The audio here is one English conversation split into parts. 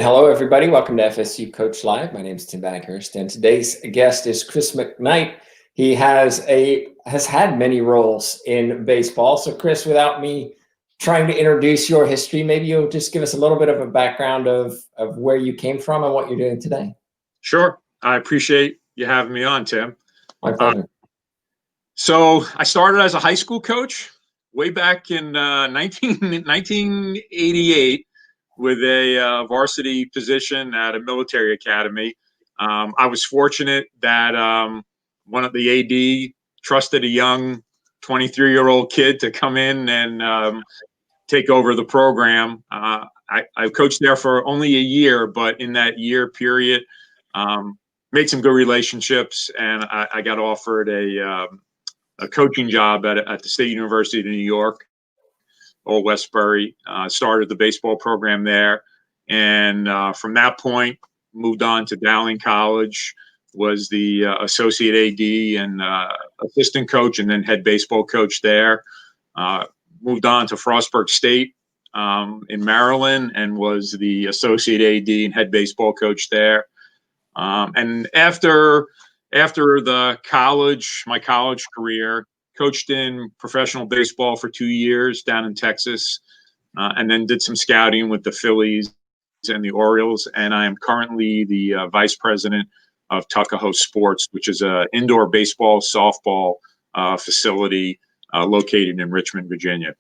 hello, everybody. Welcome to FSU Coach Live. My name is Tim Bankhurst, and today's guest is Chris McKnight. He has had many roles in baseball. So, Chris, without me trying to introduce your history, maybe you'll just give us a little bit of a background of where you came from and what you're doing today. Sure. I appreciate you having me on, Tim. My pleasure. So I started as a high school coach way back in 1988 with a varsity position at a military academy. I was fortunate that one of the AD trusted a young 23-year-old kid to come in and take over the program. I coached there for only a year, but in that year period, made some good relationships, and I got offered a coaching job at the State University of New York, Old Westbury. Started the baseball program there, and from that point, moved on to Dowling College, was the associate AD and assistant coach, and then head baseball coach there. Moved on to Frostburg State in Maryland, and was the associate AD and head baseball coach there. And after my college career, coached in professional baseball for 2 years down in Texas, and then did some scouting with the Phillies and the Orioles. And I am currently the vice president of Tuckahoe Sports, which is an indoor baseball, softball facility located in Richmond, Virginia.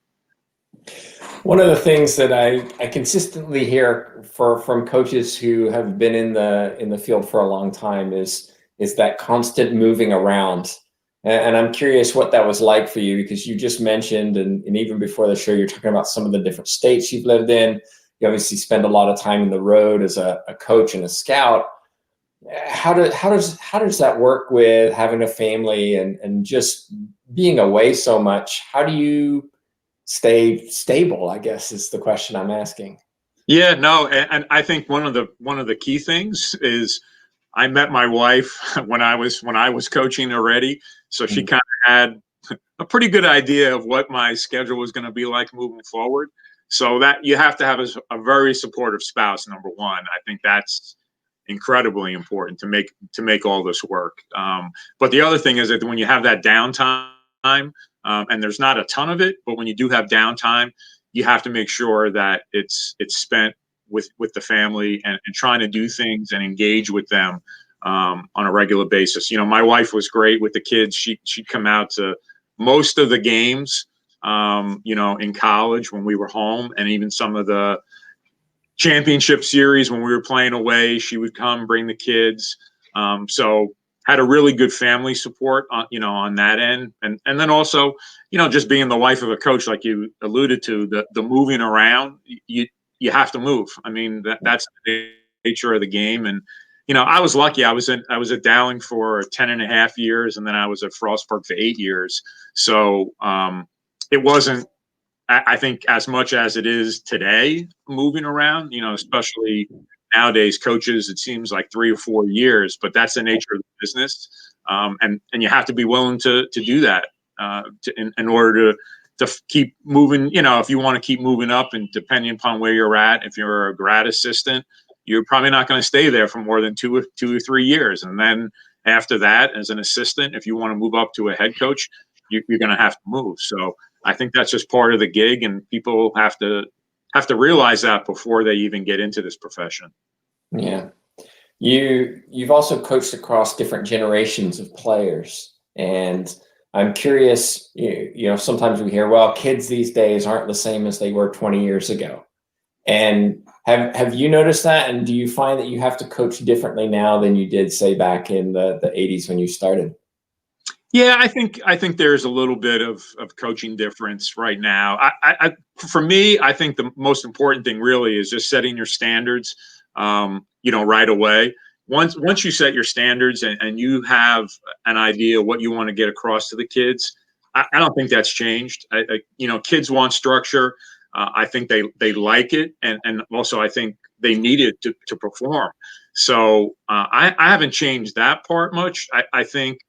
One of the things that I consistently hear from coaches who have been in the field for a long time is that constant moving around. And I'm curious what that was like for you, because you just mentioned, and even before the show, you're talking about some of the different states you've lived in. You obviously spend a lot of time in the road as a coach and a scout. How does that work with having a family and just being away so much? How do you stay stable, I guess, is the question I'm asking. Yeah, no, and I think one of the key things is I met my wife when I was coaching already, so she kind of had a pretty good idea of what my schedule was going to be like moving forward. So that you have to have a very supportive spouse, number one. I think that's incredibly important to make all this work. But the other thing is that when you have that downtime, and there's not a ton of it, but when you do have downtime, you have to make sure that it's spent with the family and trying to do things and engage with them on a regular basis. You know, my wife was great with the kids. She'd come out to most of the games, in college when we were home, and even some of the championship series when we were playing away, she would come bring the kids. So had a really good family support on that end. And then also, just being the wife of a coach, like you alluded to, the moving around, you have to move. I mean, that's the nature of the game. And, I was lucky. I was at Dowling for 10.5 years, and then I was at Frostburg for 8 years. So it wasn't, I think, as much as it is today, moving around, especially nowadays, coaches, it seems like 3 or 4 years, but that's the nature of the business. And you have to be willing to do that in order to keep moving. If you want to keep moving up, and depending upon where you're at, if you're a grad assistant, you're probably not going to stay there for more than 2 or 3 years. And then after that, as an assistant, if you want to move up to a head coach, you're going to have to move. So I think that's just part of the gig, and people have to realize that before they even get into this profession. Yeah. You've also coached across different generations of players, and I'm curious, sometimes we hear, well, kids these days aren't the same as they were 20 years ago. And have you noticed that? And do you find that you have to coach differently now than you did, say, back in the 80s when you started? Yeah, I think there's a little bit of coaching difference right now. For me, I think the most important thing really is just setting your standards, right away. Once you set your standards and you have an idea what you want to get across to the kids, I don't think that's changed. Kids want structure. I think they like it, and also I think they need it to perform. So I haven't changed that part much. I think,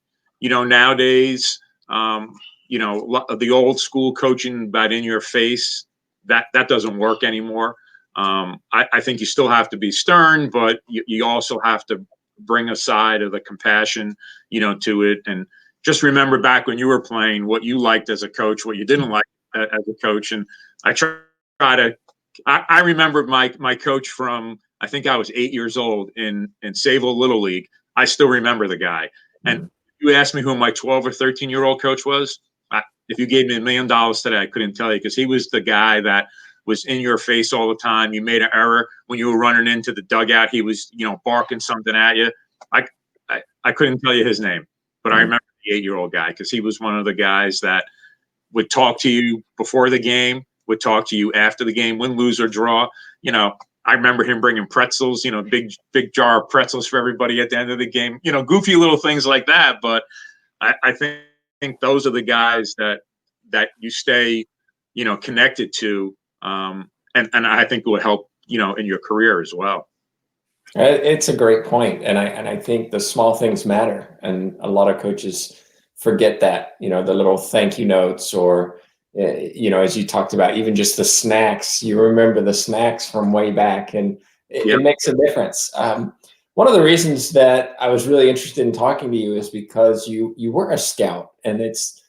nowadays, the old school coaching about in your face, that doesn't work anymore. I think you still have to be stern, but you also have to bring a side of the compassion, to it. And just remember back when you were playing, what you liked as a coach, what you didn't like as a coach. And I I remember my coach from, I think I was 8 years old in Sayville Little League. I still remember the guy. And you asked me who my 12 or 13-year-old coach was. If you gave me $1 million today, I couldn't tell you, because he was the guy that was in your face all the time. You made an error when you were running into the dugout. He was, barking something at you. I couldn't tell you his name, but I remember the 8-year-old guy, because he was one of the guys that would talk to you before the game, would talk to you after the game, win, lose, or draw. I remember him bringing pretzels, big jar of pretzels for everybody at the end of the game, goofy little things like that. But I think those are the guys that you stay, connected to. And I think it will help, in your career as well. It's a great point, and I think the small things matter, and a lot of coaches forget that. The little thank you notes, or as you talked about, even just the snacks. You remember the snacks from way back, and it makes a difference. One of the reasons that I was really interested in talking to you is because you were a scout, and it's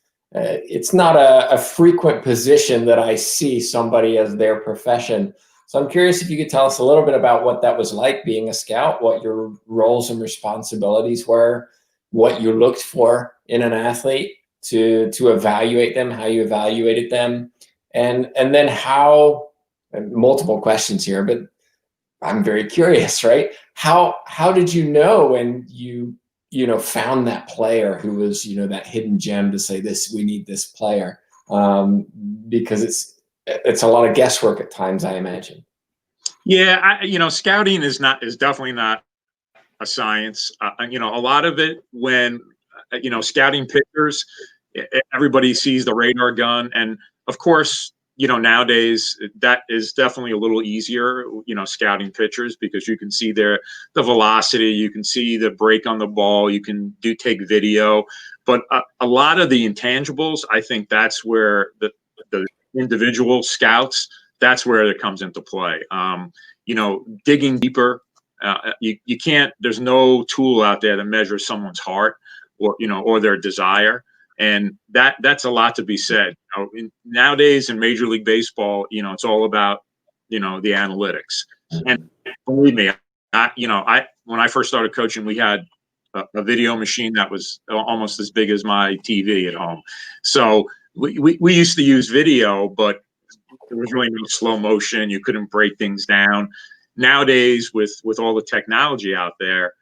not a frequent position that I see somebody as their profession. So I'm curious if you could tell us a little bit about what that was like being a scout, what your roles and responsibilities were, what you looked for in an athlete to evaluate them, how you evaluated them, and then how, and multiple questions here, but I'm very curious, right? How did you know when you found that player who was, that hidden gem to say, this, we need this player? Because it's a lot of guesswork at times, I imagine. Yeah, scouting is definitely not a science. A lot of it, when scouting pitchers, everybody sees the radar gun, and of course, nowadays that is definitely a little easier. Scouting pitchers, because you can see the velocity, you can see the break on the ball, you can take video, but a lot of the intangibles, I think that's where the individual scouts, that's where it comes into play. Digging deeper. You can't. There's no tool out there that measures someone's heart, or their desire, and that's a lot to be said. Nowadays in Major League Baseball, it's all about the analytics. And believe me, when I first started coaching, we had a video machine that was almost as big as my TV at home. So we used to use video, but there was really no slow motion. You couldn't break things down. Nowadays, with all the technology out there,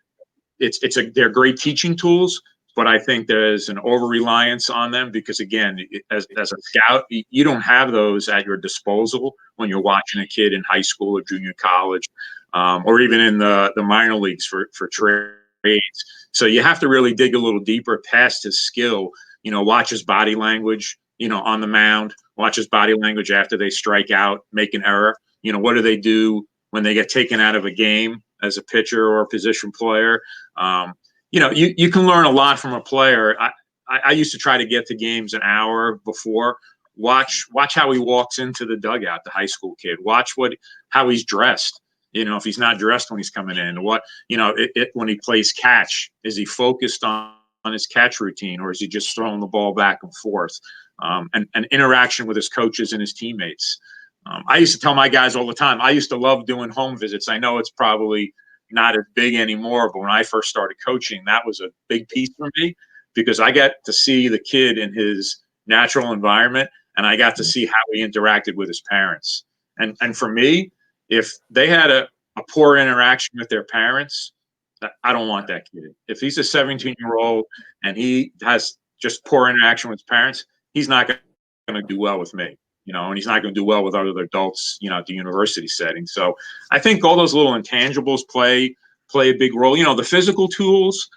they're great teaching tools, but I think there's an over reliance on them, because again, as a scout, you don't have those at your disposal when you're watching a kid in high school or junior college, or even in the minor leagues for trades. So you have to really dig a little deeper past his skill. Watch his body language, on the mound, watch his body language after they strike out, make an error. What do they do when they get taken out of a game as a pitcher or a position player? You can learn a lot from a player. I used to try to get to games an hour before. Watch how he walks into the dugout, the high school kid. Watch how he's dressed. If he's not dressed when he's coming in, when he plays catch, is he focused on his catch routine, or is he just throwing the ball back and forth? And interaction with his coaches and his teammates. I used to tell my guys all the time, I used to love doing home visits. I know it's probably not as big anymore, but when I first started coaching, that was a big piece for me, because I got to see the kid in his natural environment, and I got to see how he interacted with his parents. And for me, if they had a poor interaction with their parents, I don't want that kid. If he's a 17-year-old and he has just poor interaction with his parents, he's not going to do well with me, and he's not going to do well with other adults, at the university setting. So I think all those little intangibles play a big role. The physical tools,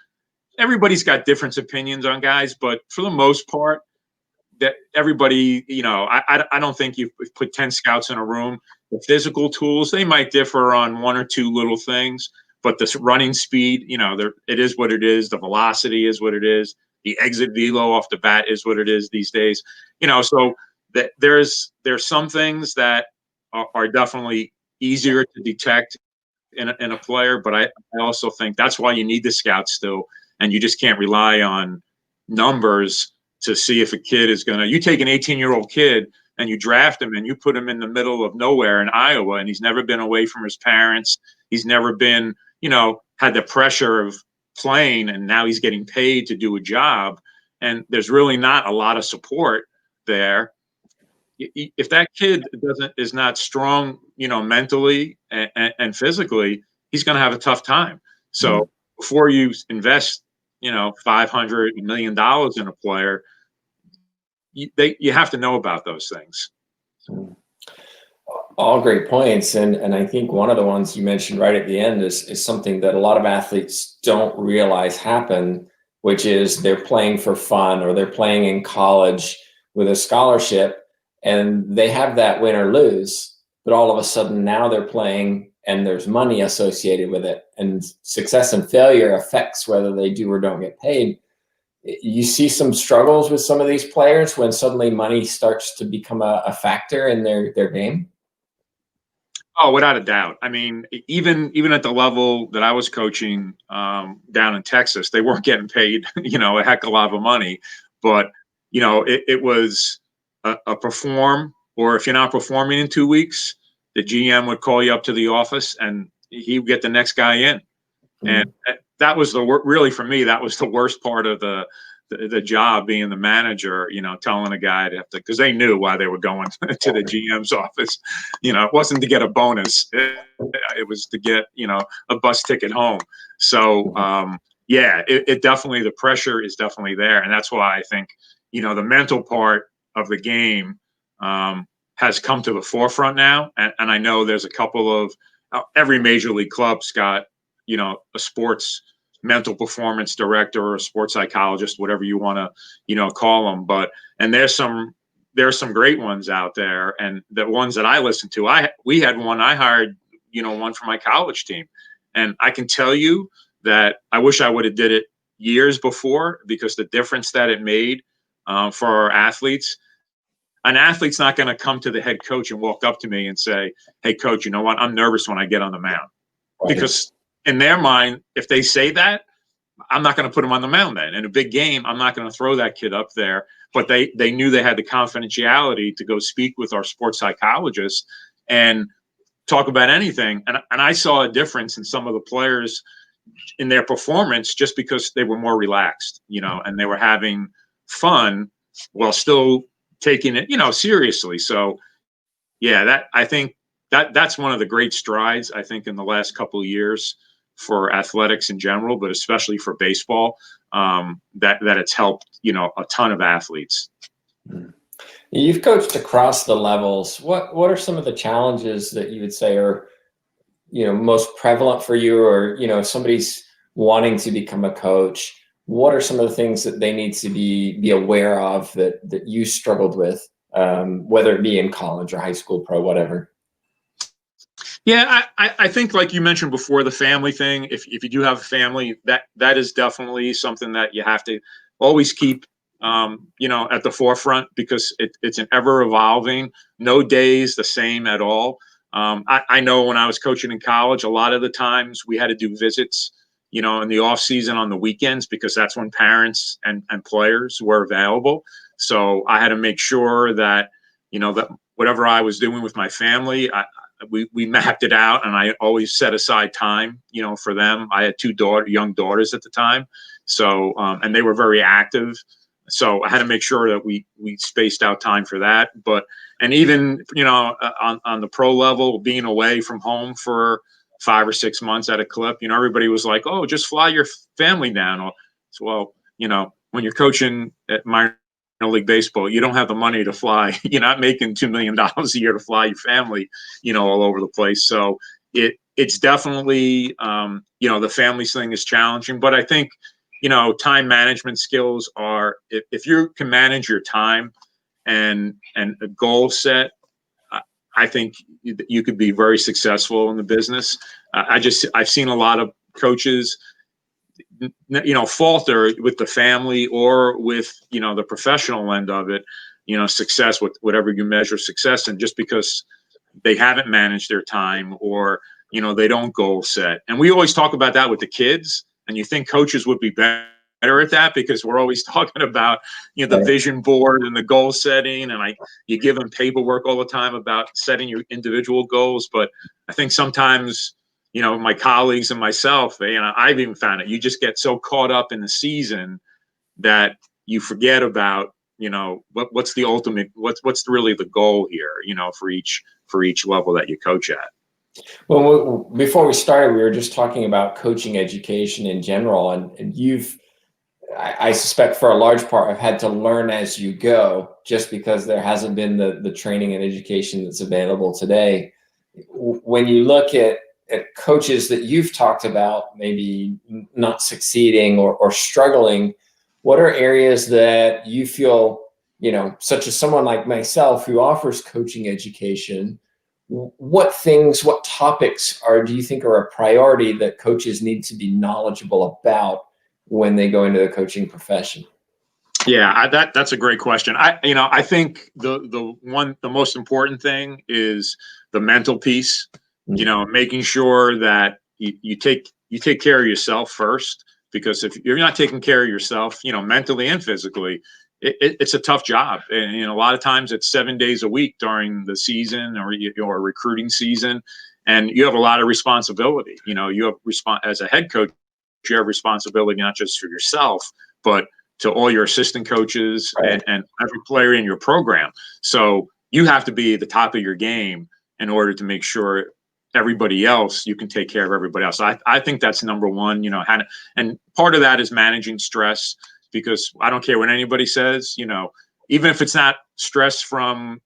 everybody's got different opinions on guys, but for the most part, that everybody, I don't think you put 10 scouts in a room. The physical tools, they might differ on one or two little things, but this running speed, it is what it is. The velocity is what it is. The exit velo off the bat is what it is these days. So that there's some things that are definitely easier to detect in a player. But I also think that's why you need the scouts still, and you just can't rely on numbers to see if a kid is going to. You take an 18-year-old kid and you draft him and you put him in the middle of nowhere in Iowa, and he's never been away from his parents. He's never been, had the pressure of playing, and now he's getting paid to do a job. And there's really not a lot of support there. If that kid is not strong, mentally and physically, he's going to have a tough time. So before you invest, $500 million in a player, you have to know about those things. All great points. And I think one of the ones you mentioned right at the end is something that a lot of athletes don't realize happen, which is they're playing for fun, or they're playing in college with a scholarship, and they have that win or lose, but all of a sudden now they're playing and there's money associated with it, and success and failure affects whether they do or don't get paid. You see some struggles with some of these players when suddenly money starts to become a factor in their game. Oh, without a doubt. I mean, even at the level that I was coaching down in Texas, they weren't getting paid, a heck of a lot of money. But, it was a perform, or if you're not performing in 2 weeks, the GM would call you up to the office and he would get the next guy in. And that was really, for me, that was the worst part of the job, being the manager, telling a guy to have to, because they knew why they were going to the GM's office. It wasn't to get a bonus. It was to get, a bus ticket home. So, it definitely, the pressure is definitely there. And that's why I think, the mental part of the game has come to the forefront now. And I know there's a couple of, every major league club's got, a sports mental performance director or a sports psychologist, whatever you want to, call them. And there's some great ones out there. And the ones that I listened to, we had one, I hired, one for my college team. And I can tell you that I wish I would have did it years before, because the difference that it made for our athletes. An athlete's not going to come to the head coach and walk up to me and say, "Hey coach, you know what? I'm nervous when I get on the mound." Right. Because in their mind, if they say that, I'm not going to put him on the mound then. In a big game, I'm not going to throw that kid up there. But they knew they had the confidentiality to go speak with our sports psychologist and talk about anything. And I saw a difference in some of the players in their performance just because they were more relaxed, and they were having fun while still taking it, seriously. So, I think that's one of the great strides, I think, in the last couple of years for athletics in general, but especially for baseball, that it's helped, a ton of athletes. You've coached across the levels. What are some of the challenges that you would say are, most prevalent for you, or, if somebody's wanting to become a coach, what are some of the things that they need to be aware of that you struggled with, whether it be in college or high school, pro, whatever? Yeah, I think, like you mentioned before, the family thing, if you do have a family, that is definitely something that you have to always keep, at the forefront, because it's an ever evolving, no day is the same at all. I know when I was coaching in college, a lot of the times we had to do visits, in the off season on the weekends, because that's when parents and players were available. So I had to make sure that, that whatever I was doing with my family, we mapped it out, and I always set aside time, for them. I had two young daughters at the time. So, and they were very active. So I had to make sure that we spaced out time for that. And even, on the pro level, being away from home for 5 or 6 months at a clip, everybody was like, "Oh, just fly your family down." So, well, when you're coaching at minor league baseball, you don't have the money to fly. You're not making $2 million a year to fly your family, all over the place. So it's definitely, the family thing is challenging. But I think, time management skills are, if you can manage your time and a goal set, I think you could be very successful in the business. I've seen a lot of coaches, falter with the family or with, the professional end of it, success with whatever you measure success. And just because they haven't managed their time, or they don't goal set. And we always talk about that with the kids, and you think coaches would be better at that because we're always talking about the vision board and the goal setting, and you give them paperwork all the time about setting your individual goals. But I think sometimes my colleagues and myself, I've even found it, you just get so caught up in the season that you forget about what's the ultimate, what's really the goal here, for each level that you coach at. Well, before we started, we were just talking about coaching education in general, and I suspect for a large part, have had to learn as you go, just because there hasn't been the training and education that's available today. When you look at coaches that you've talked about maybe not succeeding or struggling, what are areas that you feel, such as someone like myself who offers coaching education, what topics do you think are a priority that coaches need to be knowledgeable about when they go into the coaching profession? Yeah, that's a great question. I think the most important thing is the mental piece. Making sure that you take care of yourself first, because if you're not taking care of yourself, mentally and physically, it's a tough job. And a lot of times it's 7 days a week during the season or your recruiting season, and you have a lot of responsibility. You have as a head coach, you have responsibility not just for yourself, but to all your assistant coaches and every player in your program. So you have to be at the top of your game in order to make sure everybody else, you can take care of everybody else. I think that's number one, and part of that is managing stress, because I don't care what anybody says, even if it's not stress from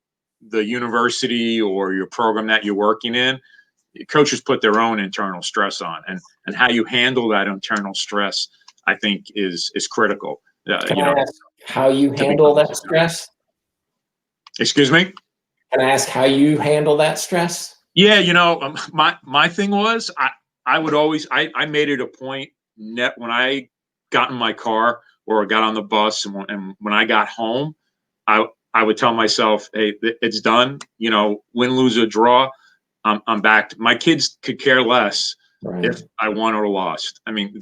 the university or your program that you're working in, coaches put their own internal stress on, and how you handle that internal stress, I think is critical. Can I ask how you handle that stress? Excuse me? Can I ask how you handle that stress? Yeah, my thing was I would always I made it a point when I got in my car or got on the bus, and when I got home, I would tell myself, hey, it's done. Win, lose, or draw, I'm back. My kids could care less if I won or lost. I mean,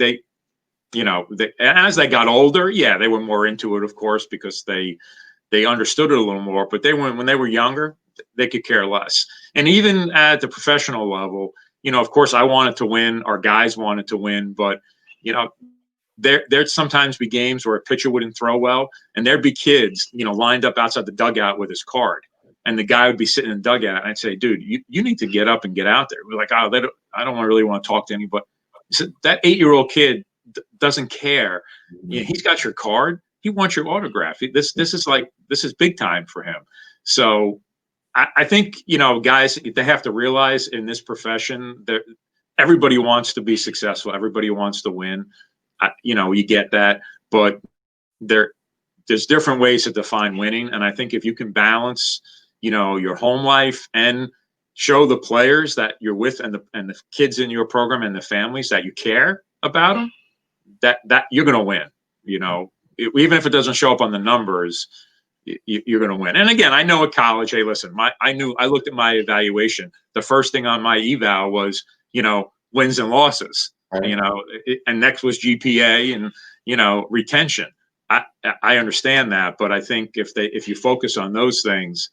as they got older, yeah, they were more into it, of course, because they understood it a little more. But when they were younger, they could care less. And even at the professional level, of course, I wanted to win. Our guys wanted to win, but there'd sometimes be games where a pitcher wouldn't throw well, and there'd be kids, lined up outside the dugout with his card, and the guy would be sitting in the dugout, and I'd say, dude, you need to get up and get out there. We're like, oh, I don't really want to talk to anybody. So that 8-year-old kid doesn't care. He's got your card. He wants your autograph. This is big time for him. So I think, guys, they have to realize in this profession that everybody wants to be successful. Everybody wants to win. You get that, but there's different ways to define winning. And I think if you can balance, your home life and show the players that you're with and the kids in your program and the families that you care about them, that you're going to win. Even if it doesn't show up on the numbers, you're going to win. And again, I know at college, hey, listen, I looked at my evaluation. The first thing on my eval was, wins and losses, and next was GPA and, retention. I understand that, but I think if you focus on those things,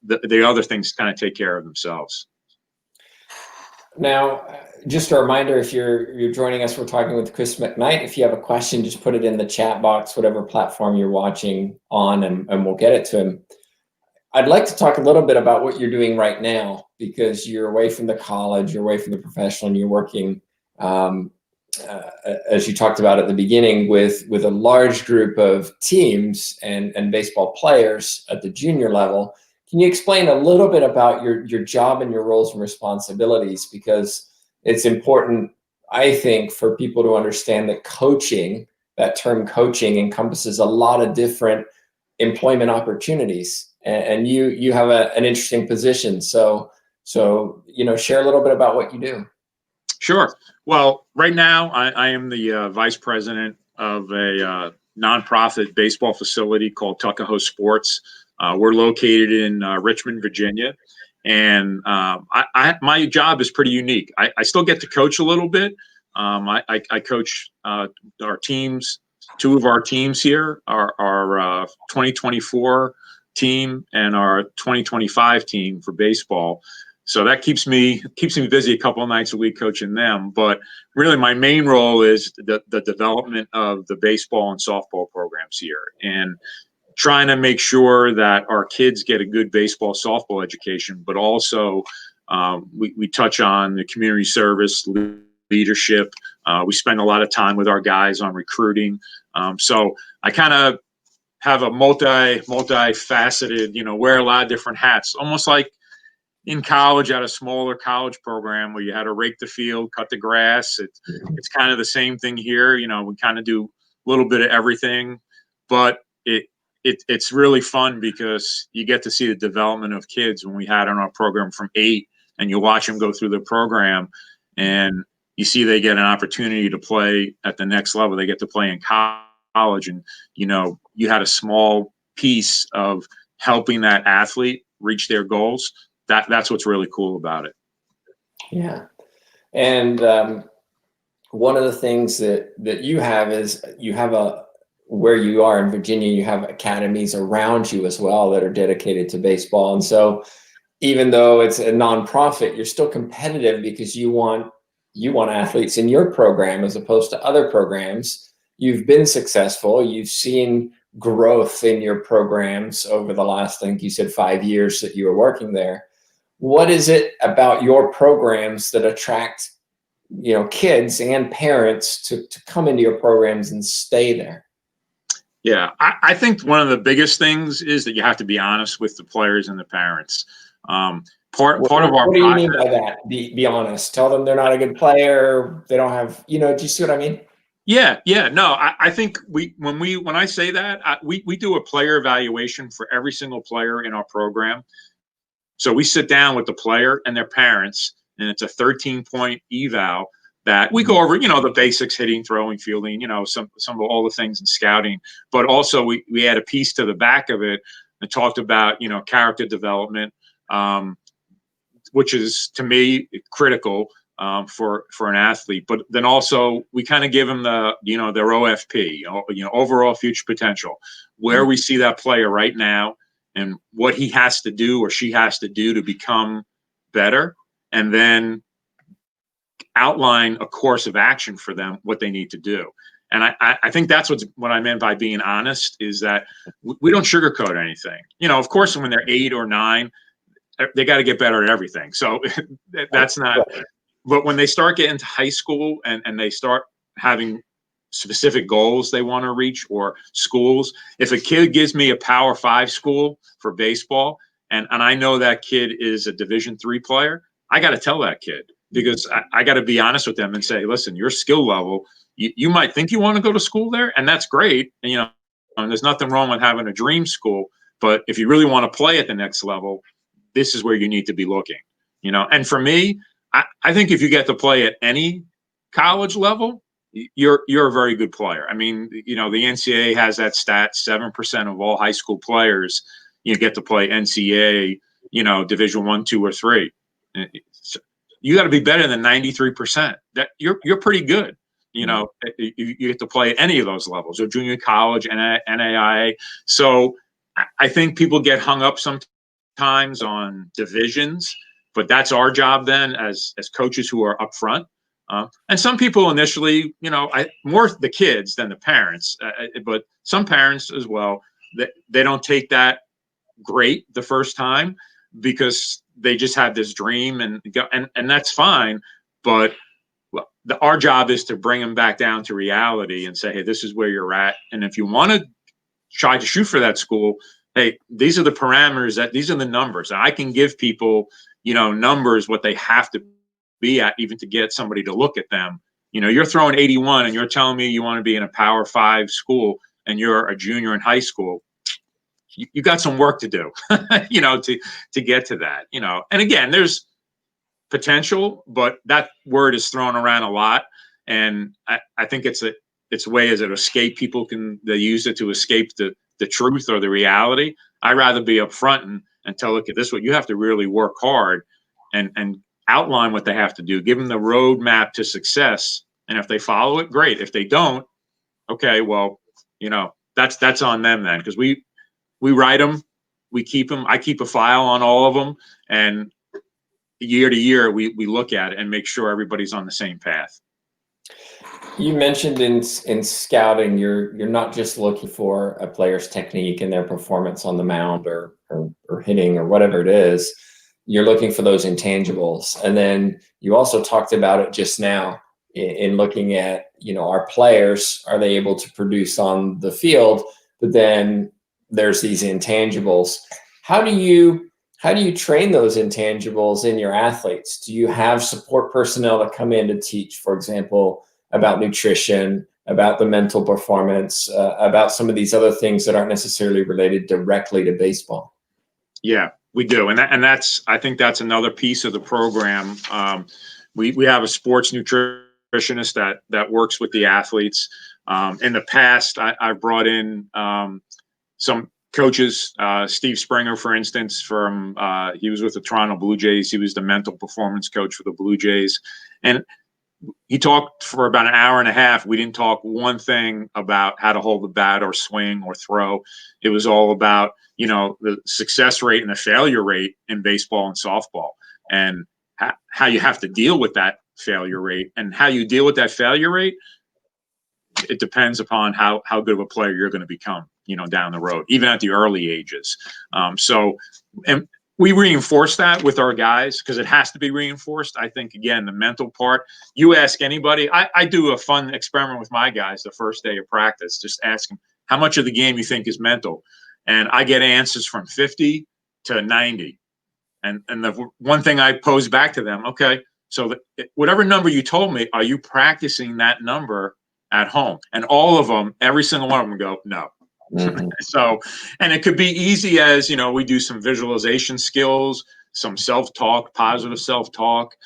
the other things kind of take care of themselves. Now, just a reminder, if you're joining us, we're talking with Chris McKnight. If you have a question, just put it in the chat box, whatever platform you're watching on, and we'll get it to him. I'd like to talk a little bit about what you're doing right now, because you're away from the college, you're away from the professional, and you're working, as you talked about at the beginning, with a large group of teams and baseball players at the junior level. Can you explain a little bit about your job and your roles and responsibilities? Because it's important, I think, for people to understand that coaching, that term coaching, encompasses a lot of different employment opportunities. And you have an interesting position. So share a little bit about what you do. Sure. Well, right now I am the vice president of a nonprofit baseball facility called Tuckahoe Sports. We're located in Richmond, Virginia, My job is pretty unique. I still get to coach a little bit. I coach our teams. Two of our teams here are our 2024 team and our 2025 team for baseball. So that keeps me busy a couple of nights a week coaching them. But really, my main role is the development of the baseball and softball programs here, and trying to make sure that our kids get a good baseball, softball education, but also we touch on the community service, leadership. We spend a lot of time with our guys on recruiting. So I kind of have a multifaceted, wear a lot of different hats, almost like in college at a smaller college program where you had to rake the field, cut the grass. It's kind of the same thing here. We kind of do a little bit of everything, but it's really fun because you get to see the development of kids when we had on our program from 8, and you watch them go through the program and you see they get an opportunity to play at the next level. They get to play in college, and you had a small piece of helping that athlete reach their goals. That's what's really cool about it. Yeah. And one of the things that you have is you have where you are in Virginia, you have academies around you as well that are dedicated to baseball. And so even though it's a nonprofit, you're still competitive because you want athletes in your program as opposed to other programs. You've been successful. You've seen growth in your programs over the last, I think you said 5 years that you were working there. What is it about your programs that attract, kids and parents to come into your programs and stay there? Yeah, I think one of the biggest things is that you have to be honest with the players and the parents. Part of our what do you mean by that? Be honest. Tell them they're not a good player. They don't have, do you see what I mean? Yeah. No, I think when I say that, we do a player evaluation for every single player in our program. So we sit down with the player and their parents, and it's a 13-point eval that we go over, the basics, hitting, throwing, fielding, some of all the things in scouting. But also we add a piece to the back of it that talked about, character development, which is, to me, critical for an athlete. But then also we kind of give them their OFP, overall future potential, where we see that player right now and what he has to do or she has to do to become better, and then outline a course of action for them, what they need to do. And I think that's what I meant by being honest, is that we don't sugarcoat anything. Of course, when they're 8 or 9, they got to get better at everything. So that's not, but when they start getting to high school and they start having specific goals they want to reach, or schools, if a kid gives me a Power 5 school for baseball, and I know that kid is a Division III player, I got to tell that kid, because I got to be honest with them and say, listen, your skill level, you might think you want to go to school there, and that's great. And, and there's nothing wrong with having a dream school, but if you really want to play at the next level, this is where you need to be looking. And for me, I think if you get to play at any college level, you're a very good player. I mean, the NCAA has that stat: 7% of all high school players get to play NCAA, Division I, II, or III. You got to be better than 93%. That you're pretty good. You get to play at any of those levels, or junior college, NAIA. So I think people get hung up sometimes on divisions, but that's our job then as coaches who are up front. And some people initially, more the kids than the parents, but some parents as well, they don't take that great the first time because they just have this dream, and that's fine. But our job is to bring them back down to reality and say, hey, this is where you're at. And if you want to try to shoot for that school, hey, these are the parameters, these are the numbers. I can give people, numbers, what they have to be at, even to get somebody to look at them. You're throwing 81 and you're telling me you want to be in a Power 5 school and you're a junior in high school. You got some work to do, to get to that, and again, there's potential, but that word is thrown around a lot. And I think it's a way as an escape. People they use it to escape the truth or the reality. I'd rather be upfront and tell, look, this is what you have to really work hard and outline what they have to do, give them the roadmap to success. And if they follow it, great. If they don't, okay, well, that's on them then, because we write them, we keep them. I keep a file on all of them, and year to year we look at it and make sure everybody's on the same path. You mentioned in scouting, you're not just looking for a player's technique and their performance on the mound or hitting or whatever it is. You're looking for those intangibles. And then you also talked about it just now in looking at, our players, are they able to produce on the field? But then there's these intangibles. How do you train those intangibles in your athletes? Do you have support personnel that come in to teach, for example, about nutrition, about the mental performance, about some of these other things that aren't necessarily related directly to baseball? Yeah, we do. And I think that's another piece of the program. We have a sports nutritionist that works with the athletes. In the past, I've brought in some coaches, Steve Springer, for instance, he was with the Toronto Blue Jays. He was the mental performance coach for the Blue Jays. And he talked for about an hour and a half. We didn't talk one thing about how to hold the bat or swing or throw. It was all about, the success rate and the failure rate in baseball and softball, and how you have to deal with that failure rate. And how you deal with that failure rate, it depends upon how good of a player you're going to become, down the road, even at the early ages. And we reinforce that with our guys because it has to be reinforced. I think, again, the mental part, you ask anybody, I do a fun experiment with my guys the first day of practice, just ask them how much of the game you think is mental. And I get answers from 50 to 90. And the one thing I pose back to them, okay, so whatever number you told me, are you practicing that number at home? And all of them, every single one of them go, no. Mm-hmm. So, and it could be easy as, we do some visualization skills, some self-talk, positive self-talk,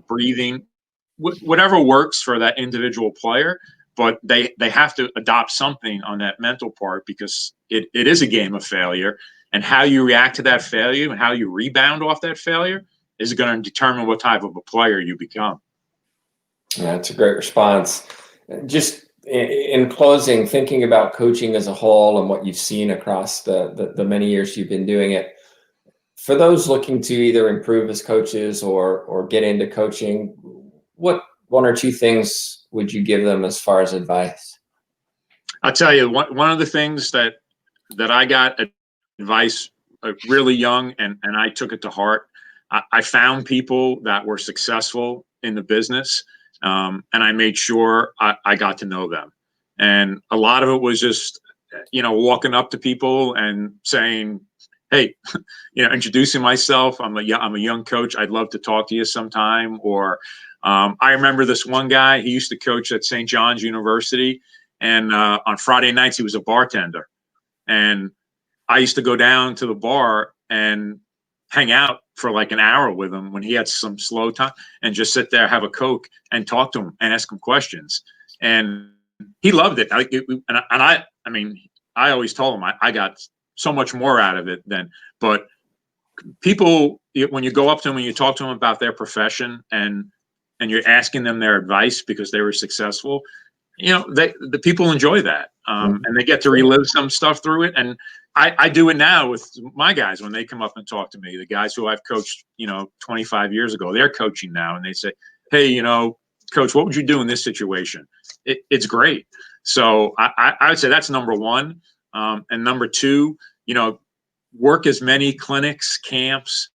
breathing, whatever works for that individual player. But they have to adopt something on that mental part, because it is a game of failure. And how you react to that failure and how you rebound off that failure is going to determine what type of a player you become. That's a great response. Just in closing, thinking about coaching as a whole and what you've seen across the many years you've been doing it, for those looking to either improve as coaches or get into coaching, what one or two things would you give them as far as advice? I'll tell you, one of the things that I got advice really young, and I took it to heart. I found people that were successful in the business, and I made sure I got to know them. And a lot of it was just, walking up to people and saying, hey, introducing myself. I'm a young coach. I'd love to talk to you sometime. Or I remember this one guy, he used to coach at St. John's University. And on Friday nights, he was a bartender. And I used to go down to the bar and hang out for like an hour with him when he had some slow time, and just sit there, have a Coke, and talk to him and ask him questions. And he loved it. I mean, I always told him I got so much more out of it but people, when you go up to them and you talk to them about their profession and you're asking them their advice because they were successful, the people enjoy that. And they get to relive some stuff through it. And I do it now with my guys when they come up and talk to me. The guys who I've coached, 25 years ago, they're coaching now, and they say, hey, Coach, what would you do in this situation? It's great. So I would say that's number one. And number two, work as many clinics, camps.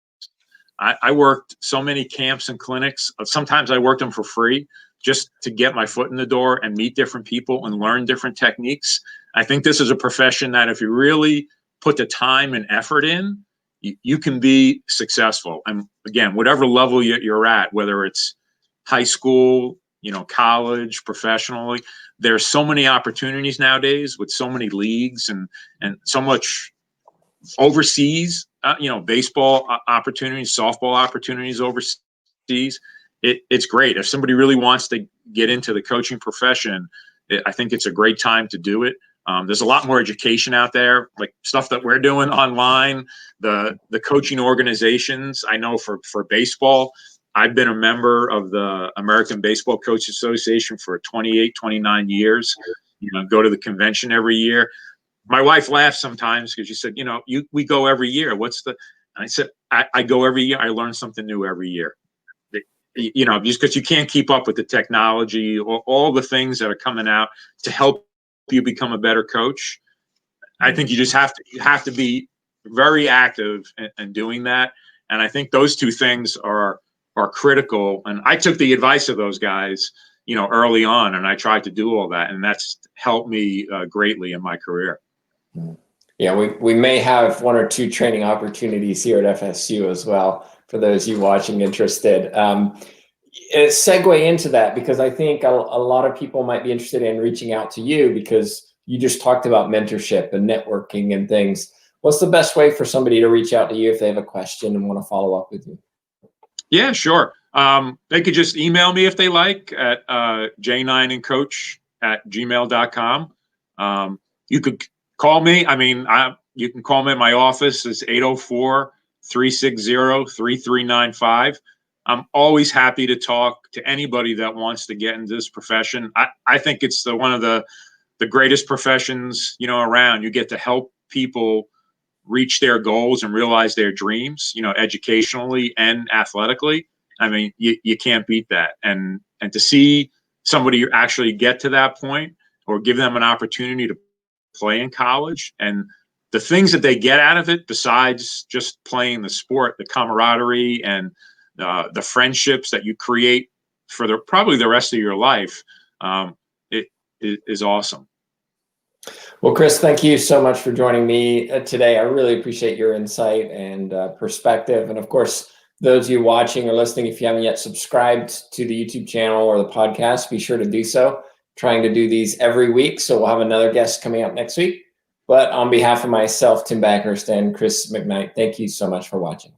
I worked so many camps and clinics. Sometimes I worked them for free just to get my foot in the door and meet different people and learn different techniques. I think this is a profession that if you really put the time and effort in, you can be successful. And again, whatever level you're at, whether it's high school, college, professionally, there's so many opportunities nowadays with so many leagues and so much overseas, baseball opportunities, softball opportunities overseas. It's great. If somebody really wants to get into the coaching profession, I think it's a great time to do it. There's a lot more education out there, like stuff that we're doing online, the coaching organizations. I know for baseball, I've been a member of the American Baseball Coaches Association for 28, 29 years. Go to the convention every year. My wife laughs sometimes because she said, we go every year. And I said, I go every year. I learn something new every year. Just because you can't keep up with the technology or all the things that are coming out to help you become a better coach. I think you just have to be very active in doing that. And I think those two things are critical. And I took the advice of those guys, early on, and I tried to do all that. And that's helped me greatly in my career. Yeah, we may have one or two training opportunities here at FSU as well for those of you watching interested. Segue into that, because I think a lot of people might be interested in reaching out to you because you just talked about mentorship and networking and things. What's the best way for somebody to reach out to you if they have a question and want to follow up with you? Yeah, sure. They could just email me if they like at j9andcoach@gmail.com. You could call me. You can call me at my office. It's 804-360-3395. I'm always happy to talk to anybody that wants to get into this profession. I think it's one of the greatest professions, around. You get to help people reach their goals and realize their dreams, educationally and athletically. You can't beat that. And to see somebody actually get to that point or give them an opportunity to play in college and the things that they get out of it, besides just playing the sport, the camaraderie and the friendships that you create for probably the rest of your life, it is awesome. Well, Chris, thank you so much for joining me today. I really appreciate your insight and perspective. And of course, those of you watching or listening, if you haven't yet subscribed to the YouTube channel or the podcast, be sure to do so. Trying to do these every week, so we'll have another guest coming up next week. But on behalf of myself, Tim Backhurst, and Chris McKnight, thank you so much for watching.